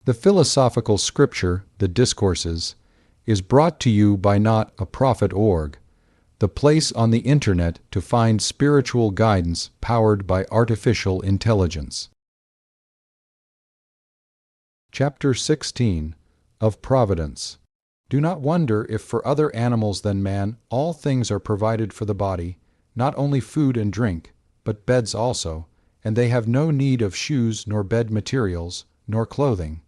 The philosophical scripture, the Discourses, is brought to you by not a prophet org, the place on the internet to find spiritual guidance powered by artificial intelligence. Chapter 16 of Providence. Do not wonder if for other animals than man all things are provided for the body, not only food and drink, but beds also, and they have no need of shoes nor bed materials, nor clothing.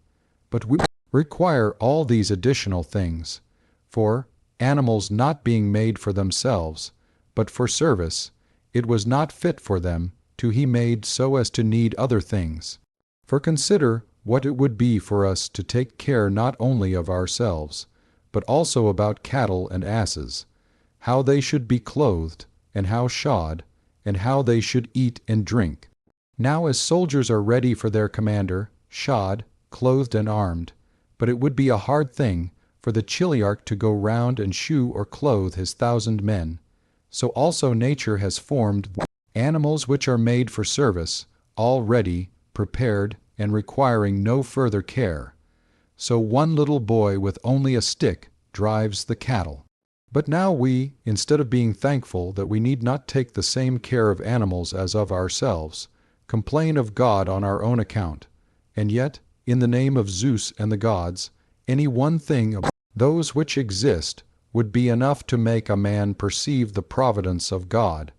But we require all these additional things, for, animals not being made for themselves, but for service, it was not fit for them to he made so as to need other things. For consider what it would be for us to take care not only of ourselves, but also about cattle and asses, how they should be clothed, and how shod, and how they should eat and drink. Now as soldiers are ready for their commander, shod, clothed and armed, but it would be a hard thing for the chiliarch to go round and shoe or clothe his 1,000 men. So also nature has formed animals which are made for service, all ready, prepared, and requiring no further care. So one little boy with only a stick drives the cattle. But now we, instead of being thankful that we need not take the same care of animals as of ourselves, complain of God on our own account, and yet, in the name of Zeus and the gods, any one thing of those which exist would be enough to make a man perceive the providence of God,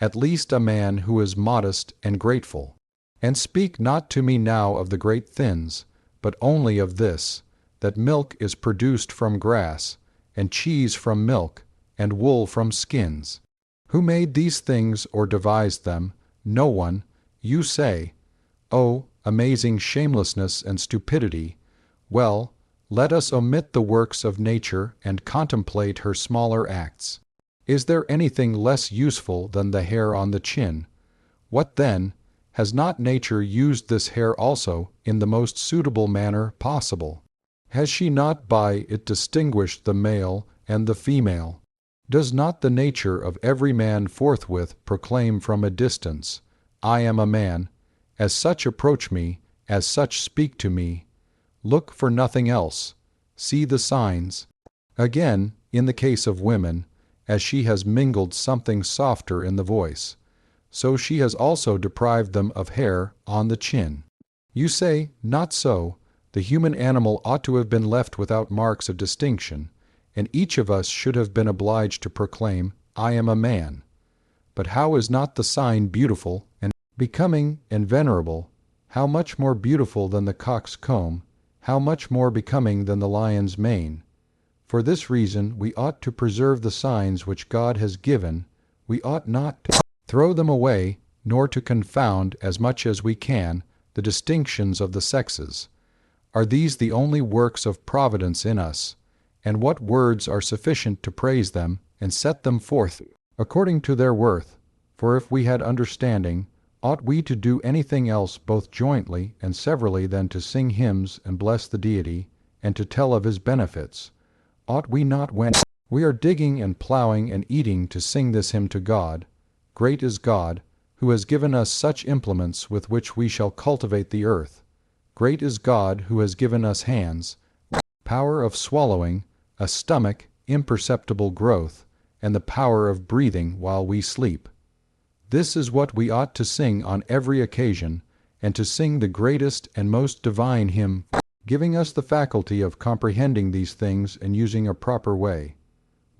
at least a man who is modest and grateful. And speak not to me now of the great things, but only of this, that milk is produced from grass, and cheese from milk, and wool from skins. Who made these things or devised them? No one. You say, "Oh, amazing shamelessness and stupidity." Well, let us omit the works of nature and contemplate her smaller acts. Is there anything less useful than the hair on the chin? What then? Has not nature used this hair also in the most suitable manner possible? Has she not by it distinguished the male and the female? Does not the nature of every man forthwith proclaim from a distance, "I am a man, as such approach me, as such speak to me"? Look for nothing else. See the signs. Again, in the case of women, as she has mingled something softer in the voice, so she has also deprived them of hair on the chin. You say, not so, the human animal ought to have been left without marks of distinction, and each of us should have been obliged to proclaim, "I am a man." But how is not the sign beautiful and becoming and venerable? How much more beautiful than the cock's comb, how much more becoming than the lion's mane? For this reason we ought to preserve the signs which God has given. We ought not to throw them away, nor to confound, as much as we can, the distinctions of the sexes. Are these the only works of providence in us? And what words are sufficient to praise them and set them forth according to their worth? For if we had understanding, ought we to do anything else both jointly and severally than to sing hymns and bless the deity, and to tell of his benefits? Ought we not, when we are digging and plowing and eating, to sing this hymn to God? Great is God, who has given us such implements with which we shall cultivate the earth. Great is God, who has given us hands, power of swallowing, a stomach, imperceptible growth, and the power of breathing while we sleep. This is what we ought to sing on every occasion, and to sing the greatest and most divine hymn, giving us the faculty of comprehending these things and using a proper way.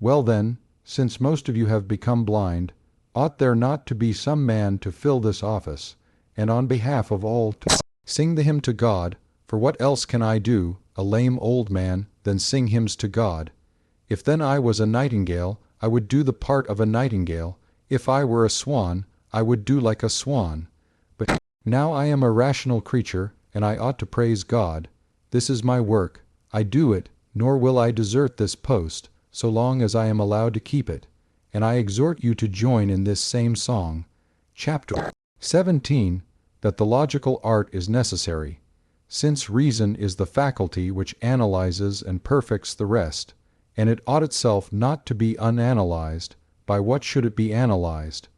Well then, since most of you have become blind, ought there not to be some man to fill this office, and on behalf of all to sing the hymn to God? For what else can I do, a lame old man, than sing hymns to God? If then I was a nightingale, I would do the part of a nightingale. If I were a swan, I would do like a swan. But now I am a rational creature, and I ought to praise God. This is my work. I do it, nor will I desert this post, so long as I am allowed to keep it. And I exhort you to join in this same song. Chapter 17. That the logical art is necessary, since reason is the faculty which analyzes and perfects the rest, and it ought itself not to be unanalyzed. By what should it be analyzed?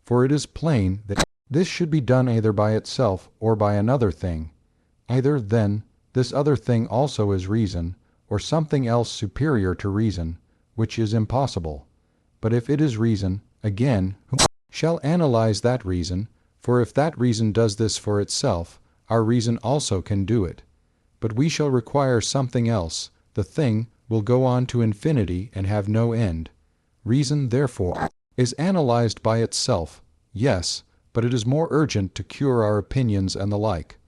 For it is plain that this should be done either by itself or by another thing. Either, then, this other thing also is reason, or something else superior to reason, which is impossible. But if it is reason, again, who shall analyze that reason? For if that reason does this for itself, our reason also can do it. But we shall require something else. The thing will go on to infinity and have no end. Reason, therefore, is analyzed by itself. Yes, but it is more urgent to cure our opinions and the like.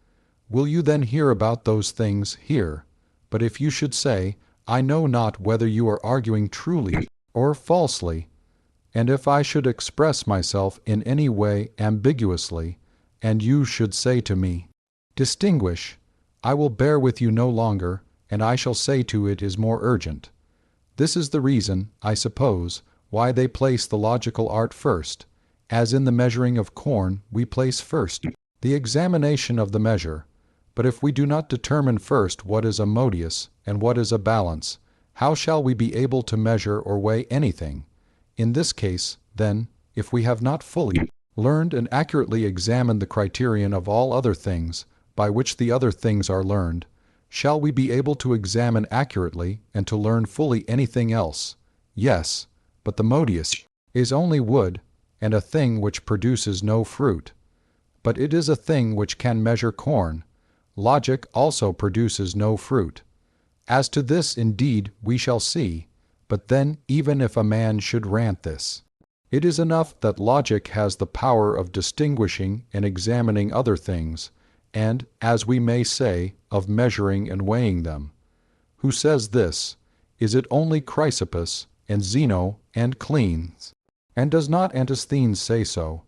Will you then hear about those things here? But if you should say, I know not whether you are arguing truly or falsely, and if I should express myself in any way ambiguously, and you should say to me, distinguish, I will bear with you no longer, and I shall say to it is more urgent. This is the reason, I suppose, why they place the logical art first, as in the measuring of corn we place first the examination of the measure. But if we do not determine first what is a modius and what is a balance, how shall we be able to measure or weigh anything? In this case, then, if we have not fully learned and accurately examined the criterion of all other things, by which the other things are learned, shall we be able to examine accurately and to learn fully anything else? Yes, but the modius is only wood, and a thing which produces no fruit. But it is a thing which can measure corn. Logic also produces no fruit. As to this, indeed, we shall see. But then, even if a man should grant this, it is enough that logic has the power of distinguishing and examining other things, and, as we may say, of measuring and weighing them. Who says this? Is it only Chrysippus, and Zeno, and Cleans? And does not Antisthenes say so?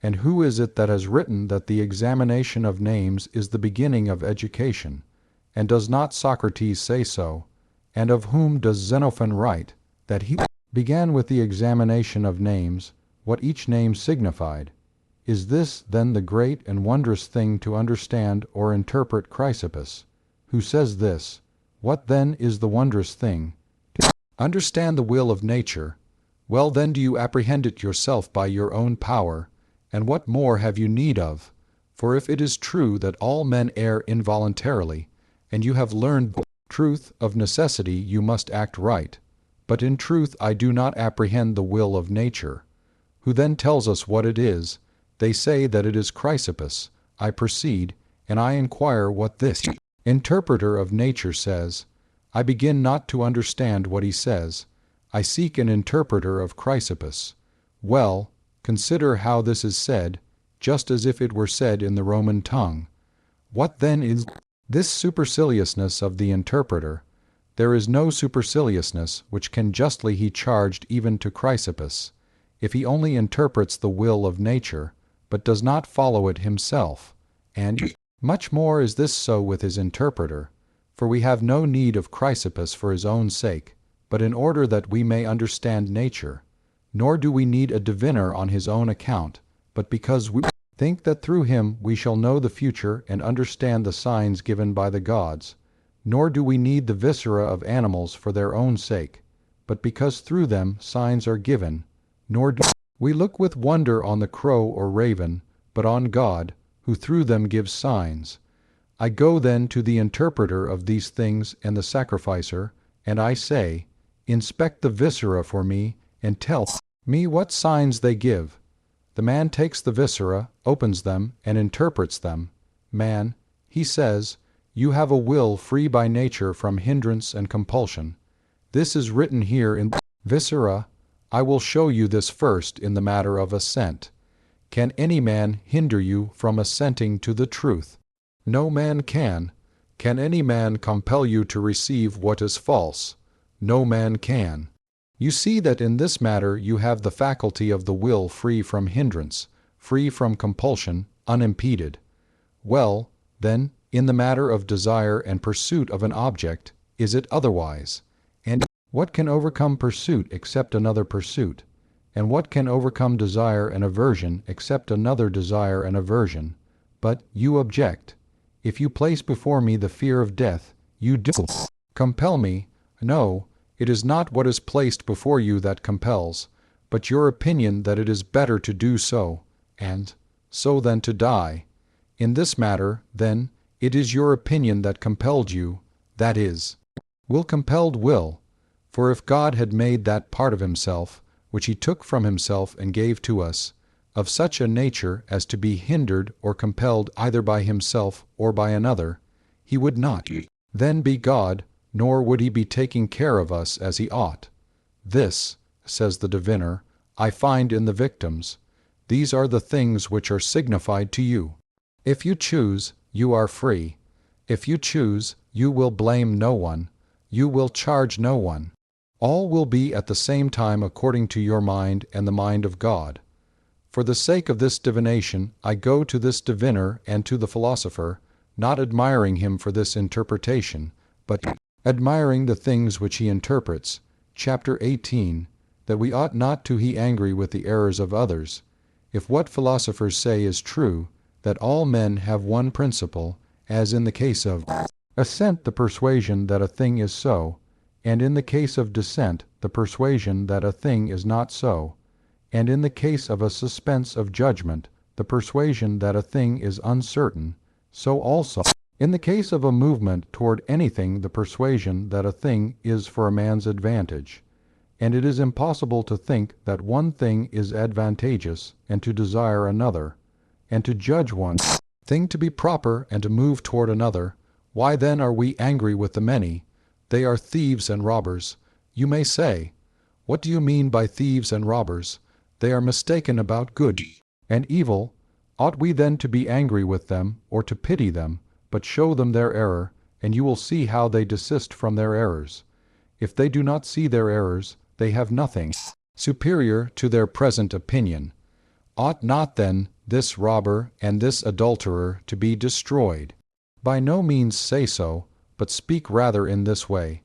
And who is it that has written that the examination of names is the beginning of education? And does not Socrates say so? And of whom does Xenophon write, that he began with the examination of names, what each name signified? Is this then the great and wondrous thing to understand or interpret Chrysippus, who says this? What then is the wondrous thing? To understand the will of nature. Well then do you apprehend it yourself by your own power, and what more have you need of? For if it is true that all men err involuntarily, and you have learned truth of necessity, you must act right. But in truth I do not apprehend the will of nature. Who then tells us what it is? They say that it is Chrysippus. I proceed, and I inquire what this interpreter of nature says. I begin not to understand what he says. I seek an interpreter of Chrysippus. Well, consider how this is said, just as if it were said in the Roman tongue. What then is this superciliousness of the interpreter? There is no superciliousness which can justly be charged even to Chrysippus, if he only interprets the will of nature, but does not follow it himself. And much more is this so with his interpreter, for we have no need of Chrysippus for his own sake, but in order that we may understand nature. Nor do we need a diviner on his own account, but because we think that through him we shall know the future and understand the signs given by the gods. Nor do we need the viscera of animals for their own sake, but because through them signs are given. Nor do we look with wonder on the crow or raven, but on God, who through them gives signs. I go then to the interpreter of these things and the sacrificer, and I say, inspect the viscera for me, and tell me what signs they give. The man takes the viscera, opens them, and interprets them. Man, he says, you have a will free by nature from hindrance and compulsion. This is written here in viscera. I will show you this first in the matter of assent. Can any man hinder you from assenting to the truth? No man can. Can any man compel you to receive what is false? No man can. You see that in this matter you have the faculty of the will free from hindrance, free from compulsion, unimpeded. Well, then, in the matter of desire and pursuit of an object, is it otherwise? And what can overcome pursuit except another pursuit? And what can overcome desire and aversion except another desire and aversion? But you object. If you place before me the fear of death, you do compel me. No, it is not what is placed before you that compels, but your opinion that it is better to do so, and so than to die. In this matter, then, It is your opinion that compelled you, that is, will. For if God had made that part of himself, which he took from himself and gave to us, of such a nature as to be hindered or compelled either by himself or by another, he would not then be God, nor would he be taking care of us as he ought. This, says the diviner, I find in the victims. These are the things which are signified to you. If you choose, you are free. If you choose, you will blame no one. You will charge no one. All will be at the same time according to your mind and the mind of God. For the sake of this divination, I go to this diviner and to the philosopher, not admiring him for this interpretation, but admiring the things which he interprets. Chapter 18, that we ought not to be angry with the errors of others. If what philosophers say is true, that all men have one principle, as in the case of assent the persuasion that a thing is so, and in the case of dissent the persuasion that a thing is not so, and in the case of a suspense of judgment the persuasion that a thing is uncertain, so also in the case of a movement toward anything the persuasion that a thing is for a man's advantage. And it is impossible to think that one thing is advantageous and to desire another, and to judge one thing to be proper and to move toward another. Why then are we angry with the many? They are thieves and robbers. You may say, what do you mean by thieves and robbers? They are mistaken about good and evil. Ought we then to be angry with them, or to pity them, but show them their error, and you will see how they desist from their errors. If they do not see their errors, they have nothing superior to their present opinion. Ought not then this robber and this adulterer to be destroyed? By no means say so, but speak rather in this way.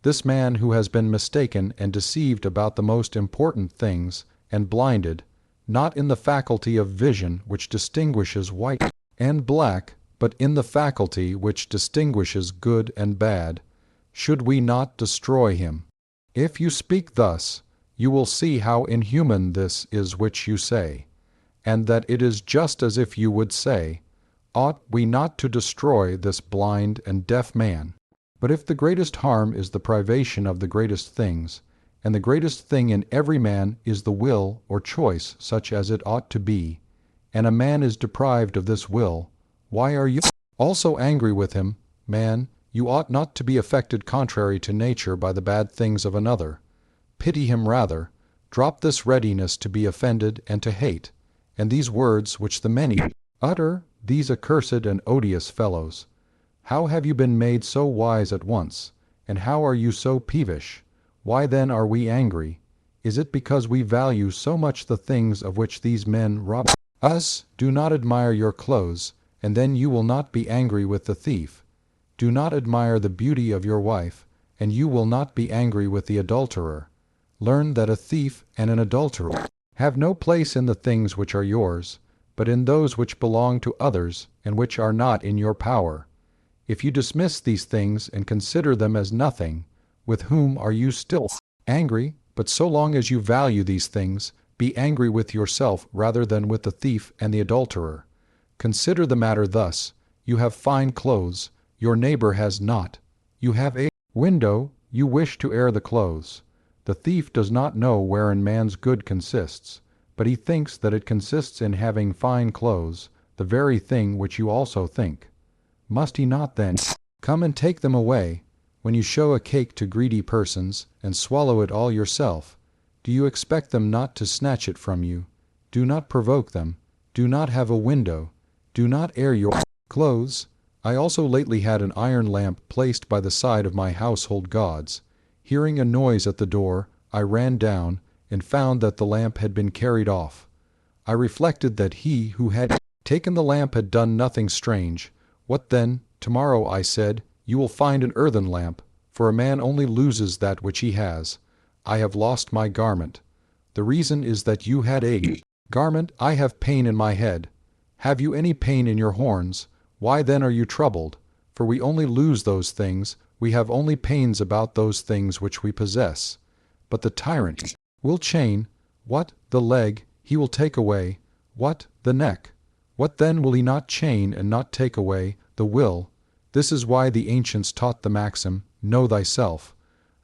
This man who has been mistaken and deceived about the most important things, and blinded, not in the faculty of vision which distinguishes white and black, but in the faculty which distinguishes good and bad, should we not destroy him? If you speak thus, you will see how inhuman this is which you say, and that it is just as if you would say, ought we not to destroy this blind and deaf man? But if the greatest harm is the privation of the greatest things, and the greatest thing in every man is the will or choice such as it ought to be, and a man is deprived of this will, why are you also angry with him? Man, you ought not to be affected contrary to nature by the bad things of another. Pity him rather. Drop this readiness to be offended and to hate, and these words which the many utter, these accursed and odious fellows. How have you been made so wise at once, and how are you so peevish? Why then are we angry? Is it because we value so much the things of which these men rob us? Do not admire your clothes, and then you will not be angry with the thief. Do not admire the beauty of your wife, and you will not be angry with the adulterer. Learn that a thief and an adulterer have no place in the things which are yours, but in those which belong to others and which are not in your power. If you dismiss these things and consider them as nothing, with whom are you still angry? But so long as you value these things, be angry with yourself rather than with the thief and the adulterer. Consider the matter thus: you have fine clothes, your neighbor has not. You have a window, you wish to air the clothes. The thief does not know wherein man's good consists, but he thinks that it consists in having fine clothes, the very thing which you also think. Must he not then come and take them away? When you show a cake to greedy persons, and swallow it all yourself, do you expect them not to snatch it from you? Do not provoke them. Do not have a window. Do not air your clothes. I also lately had an iron lamp placed by the side of my household gods. Hearing a noise at the door, I ran down, and found that the lamp had been carried off. I reflected that he who had taken the lamp had done nothing strange. What then? Tomorrow, I said, you will find an earthen lamp, for a man only loses that which he has. I have lost my garment. The reason is that you had a garment. I have pain in my head. Have you any pain in your horns? Why then are you troubled? For we only lose those things, we have only pains about those things which we possess. But the tyrant will chain. What? The leg he will take away. What? The neck. What then will he not chain and not take away, the will. This is why the ancients taught the maxim, "Know thyself."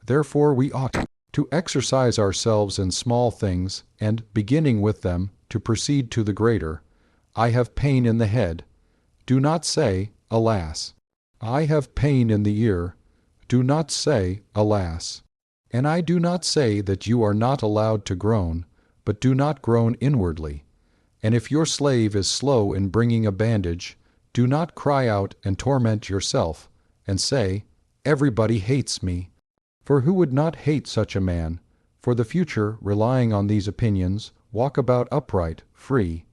Therefore we ought to exercise ourselves in small things, and, beginning with them, to proceed to the greater. I have pain in the head. Do not say, alas. I have pain in the ear. Do not say, alas. And I do not say that you are not allowed to groan, but do not groan inwardly. And if your slave is slow in bringing a bandage, do not cry out and torment yourself, and say, "Everybody hates me." For who would not hate such a man? For the future, relying on these opinions, walk about upright, free,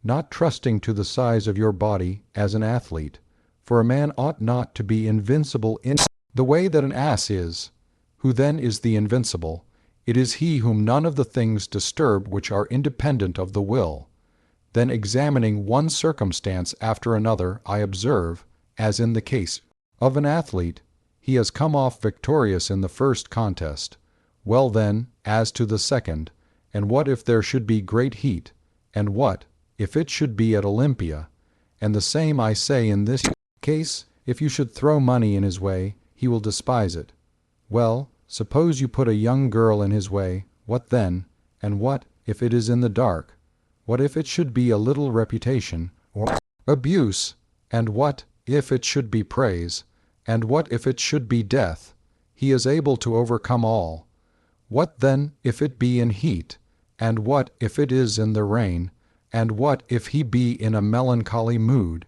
not trusting to the size of your body as an athlete. For a man ought not to be invincible in the way that an ass is. Who then is the invincible? It is he whom none of the things disturb which are independent of the will. Then, examining one circumstance after another, I observe, as in the case of an athlete, he has come off victorious in the first contest. Well then, as to the second, and what if there should be great heat? And what, if it should be at Olympia? And the same I say in this case, if you should throw money in his way, he will despise it. Well, suppose you put a young girl in his way, what then? And what, if it is in the dark? What if it should be a little reputation, or abuse? And what, if it should be praise? And what if it should be death? He is able to overcome all. What then if it be in heat? And what if it is in the rain? And what if he be in a melancholy mood?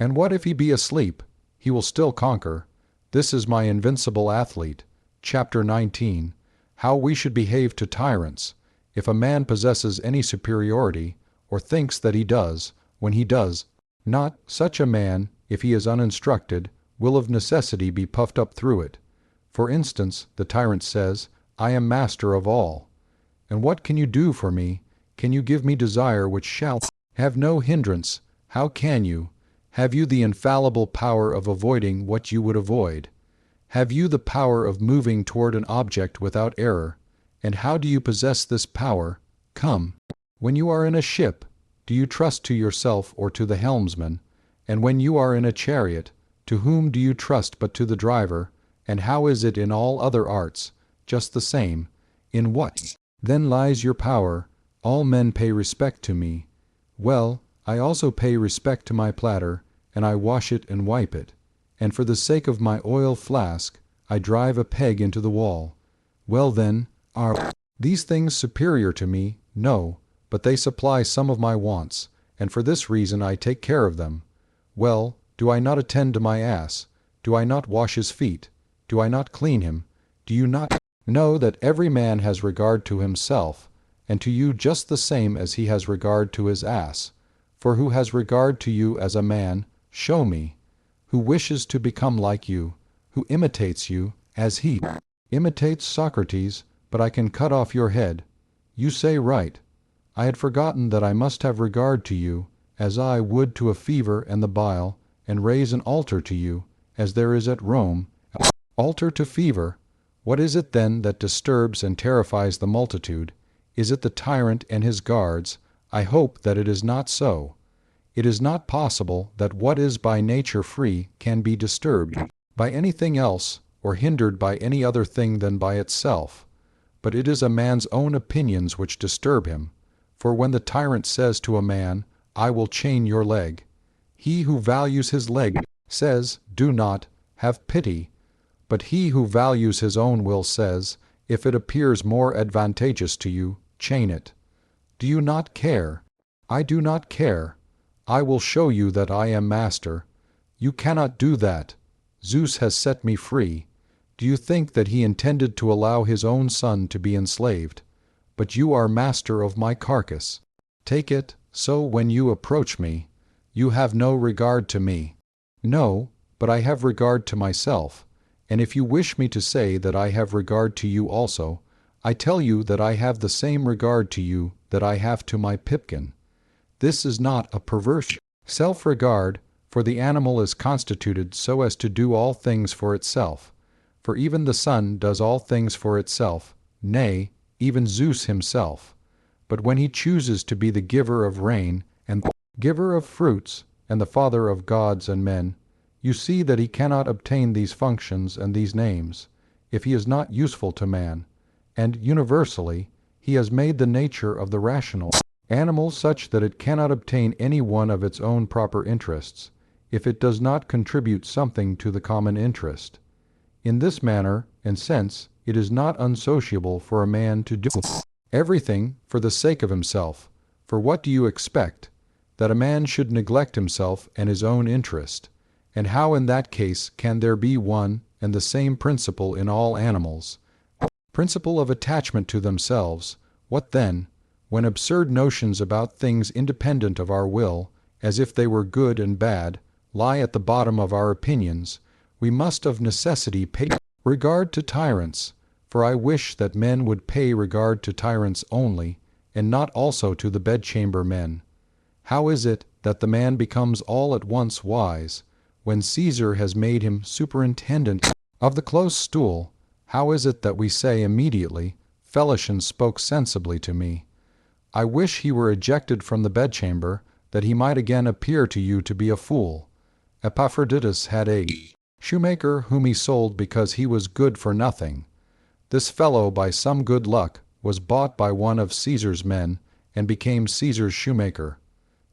And what if he be asleep? He will still conquer. This is my invincible athlete. Chapter 19. How we should behave to tyrants. If a man possesses any superiority, or thinks that he does, when he does not, such a man, if he is uninstructed, will of necessity be puffed up through it. For instance, the tyrant says, "I am master of all." And what can you do for me? Can you give me desire which shall have no hindrance? How can you? Have you the infallible power of avoiding what you would avoid? Have you the power of moving toward an object without error? And how do you possess this power? Come. When you are in a ship, do you trust to yourself or to the helmsman? And when you are in a chariot, to whom do you trust but to the driver? And how is it in all other arts? Just the same. In what then lies your power? All men pay respect to me. Well, I also pay respect to my platter, and I wash it and wipe it. And for the sake of my oil flask, I drive a peg into the wall. Well then, are these things superior to me? No, but they supply some of my wants, and for this reason I take care of them. Well, do I not attend to my ass? Do I not wash his feet? Do I not clean him? Do you not know that every man has regard to himself, and to you just the same as he has regard to his ass? For who has regard to you as a man, show me. Who wishes to become like you, who imitates you, as he imitates Socrates, but I can cut off your head. You say right. I had forgotten that I must have regard to you, as I would to a fever and the bile, and raise an altar to you, as there is at Rome. Altar to fever. What is it then that disturbs and terrifies the multitude? Is it the tyrant and his guards? I hope that it is not so. It is not possible that what is by nature free can be disturbed by anything else, or hindered by any other thing than by itself. But it is a man's own opinions which disturb him. For when the tyrant says to a man, "I will chain your leg," he who values his leg says, "Do not, have pity." But he who values his own will says, "If it appears more advantageous to you, chain it." Do you not care? I do not care. I will show you that I am master. You cannot do that. Zeus has set me free. Do you think that he intended to allow his own son to be enslaved? But you are master of my carcass. Take it, so when you approach me, you have no regard to me. No, but I have regard to myself. And if you wish me to say that I have regard to you also, I tell you that I have the same regard to you that I have to my pipkin. This is not a perverse self-regard, for the animal is constituted so as to do all things for itself. For even the sun does all things for itself, nay, even Zeus himself. But when he chooses to be the giver of rain, and the giver of fruits, and the father of gods and men, You see that he cannot obtain these functions and these names, if he is not useful to man, and universally he has made the nature of the rational animal such that it cannot obtain any one of its own proper interests, if it does not contribute something to the common interest. In this manner and sense it is not unsociable for a man to do everything for the sake of himself. For what do you expect? That a man should neglect himself and his own interest? And how in that case can there be one and the same principle in all animals? Principle of attachment to themselves. What then? When absurd notions about things independent of our will, as if they were good and bad, lie at the bottom of our opinions, we must of necessity pay regard to tyrants. For I wish that men would pay regard to tyrants only, and not also to the bedchamber men. How is it that the man becomes all at once wise, when Caesar has made him superintendent of the close stool? How is it that we say immediately, Felician spoke sensibly to me? I wish he were ejected from the bedchamber, that he might again appear to you to be a fool. Epictetus had a shoemaker whom he sold because he was good for nothing. This fellow, by some good luck, was bought by one of Caesar's men, and became Caesar's shoemaker.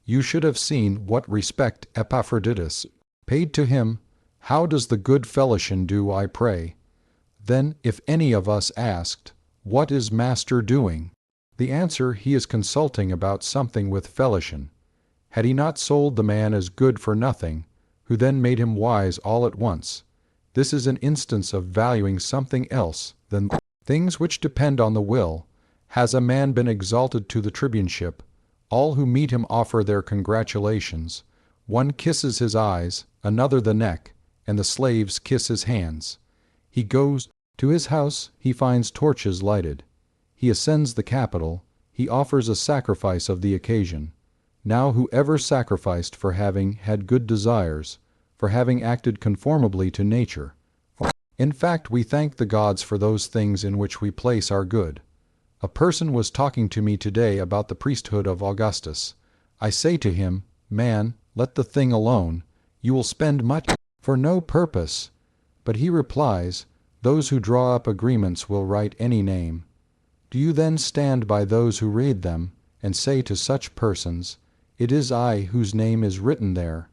You should have seen what respect Epictetus paid to him. How does the good Felician do, I pray? Then, if any of us asked, "What is master doing?" the answer, he is consulting about something with Felician. Had he not sold the man as good for nothing, who then made him wise all at once? This is an instance of valuing something else than things which depend on the will. Has a man been exalted to the tribuneship? All who meet him offer their congratulations. One kisses his eyes, another the neck, and the slaves kiss his hands. He goes to his house, he finds torches lighted. He ascends the Capitol, he offers a sacrifice of the occasion. Now whoever sacrificed for having had good desires, for having acted conformably to nature? In fact, we thank the gods for those things in which we place our good. A person was talking to me today about the priesthood of Augustus. I say to him, "Man, let the thing alone. You will spend much for no purpose." But he replies, "Those who draw up agreements will write any name." Do you then stand by those who read them, and say to such persons, "It is I whose name is written there"?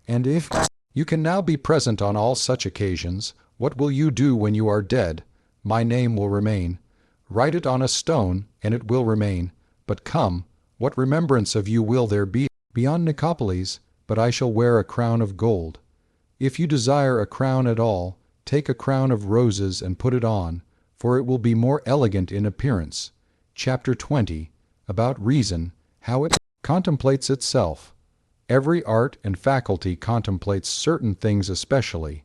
And if you can now be present on all such occasions, what will you do when you are dead? My name will remain. Write it on a stone, and it will remain. But come, what remembrance of you will there be beyond Nicopolis? But I shall wear a crown of gold. If you desire a crown at all, take a crown of roses and put it on, for it will be more elegant in appearance. Chapter 20, about reason, how it contemplates itself. Every art and faculty contemplates certain things especially.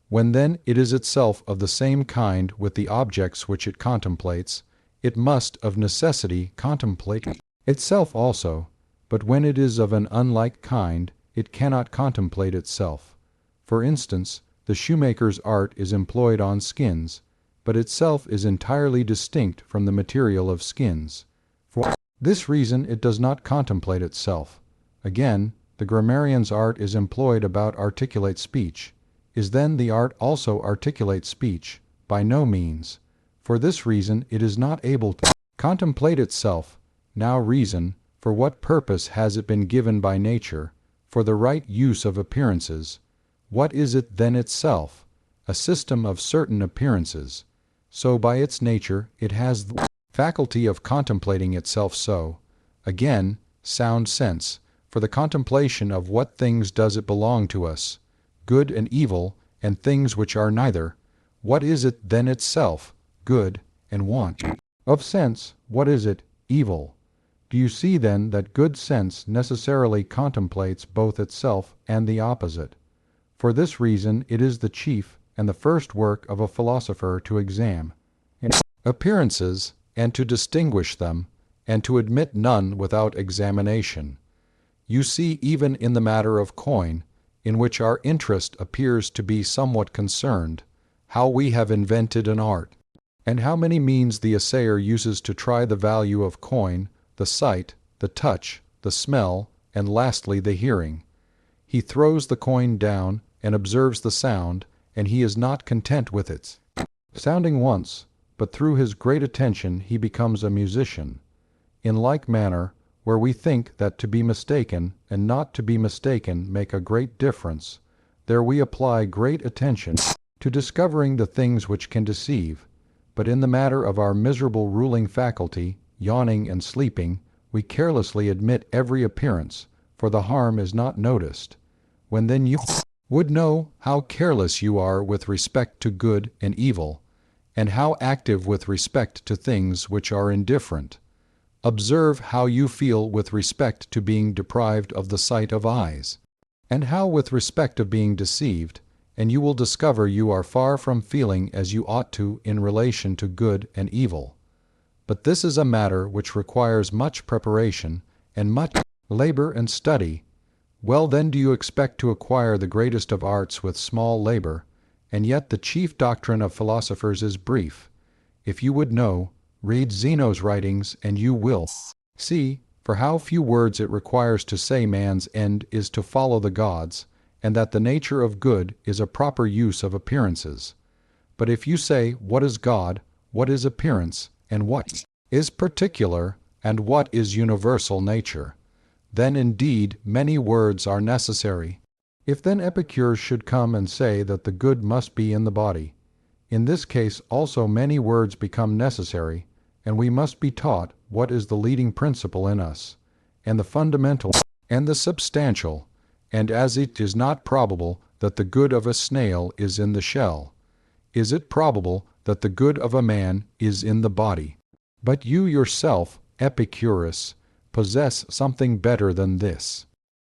When then it is itself of the same kind with the objects which it contemplates, it must of necessity contemplate itself also. But when it is of an unlike kind, it cannot contemplate itself. For instance, the shoemaker's art is employed on skins, but itself is entirely distinct from the material of skins. For this reason it does not contemplate itself. Again, the grammarian's art is employed about articulate speech. Is then the art also articulate speech? By no means. For this reason it is not able to contemplate itself. Now reason, for what purpose has it been given by nature? For the right use of appearances. What is it then itself? A system of certain appearances. So by its nature it has the faculty of contemplating itself so. Again, sound sense, for the contemplation of what things does it belong to us, good and evil, and things which are neither. What is it then itself? Good, and want of sense, what is it? Evil. Do you see then that good sense necessarily contemplates both itself and the opposite? For this reason it is the chief and the first work of a philosopher to examine appearances, and to distinguish them, and to admit none without examination. You see even in the matter of coin, in which our interest appears to be somewhat concerned, how we have invented an art, and how many means the assayer uses to try the value of coin, the sight, the touch, the smell, and lastly the hearing. He throws the coin down, and observes the sound, and he is not content with its sounding once, but through his great attention he becomes a musician. In like manner, where we think that to be mistaken and not to be mistaken make a great difference, there we apply great attention to discovering the things which can deceive, but in the matter of our miserable ruling faculty, yawning and sleeping, we carelessly admit every appearance, for the harm is not noticed. When then you would know how careless you are with respect to good and evil, and how active with respect to things which are indifferent. Observe how you feel with respect to being deprived of the sight of eyes, and how with respect of being deceived, and you will discover you are far from feeling as you ought to in relation to good and evil. But this is a matter which requires much preparation, and much labor and study. Well then do you expect to acquire the greatest of arts with small labor, and yet the chief doctrine of philosophers is brief. If you would know, read Zeno's writings, and you will see for how few words it requires to say man's end is to follow the gods, and that the nature of good is a proper use of appearances. But if you say, what is God, what is appearance, and what is particular, and what is universal nature, then indeed many words are necessary. If then Epicurus should come and say that the good must be in the body, in this case also many words become necessary, and we must be taught what is the leading principle in us, and the fundamental, and the substantial, and as it is not probable that the good of a snail is in the shell, is it probable that the good of a man is in the body. But you yourself, Epicurus, possess something better than this.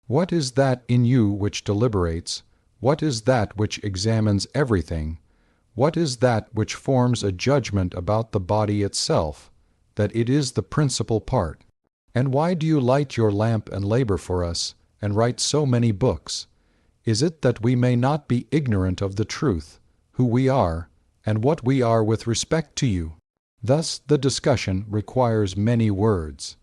What is that in you which deliberates? What is that which examines everything? What is that which forms a judgment about the body itself, that it is the principal part? And why do you light your lamp and labor for us, and write so many books? Is it that we may not be ignorant of the truth, who we are, and what we are with respect to you? Thus the discussion requires many words.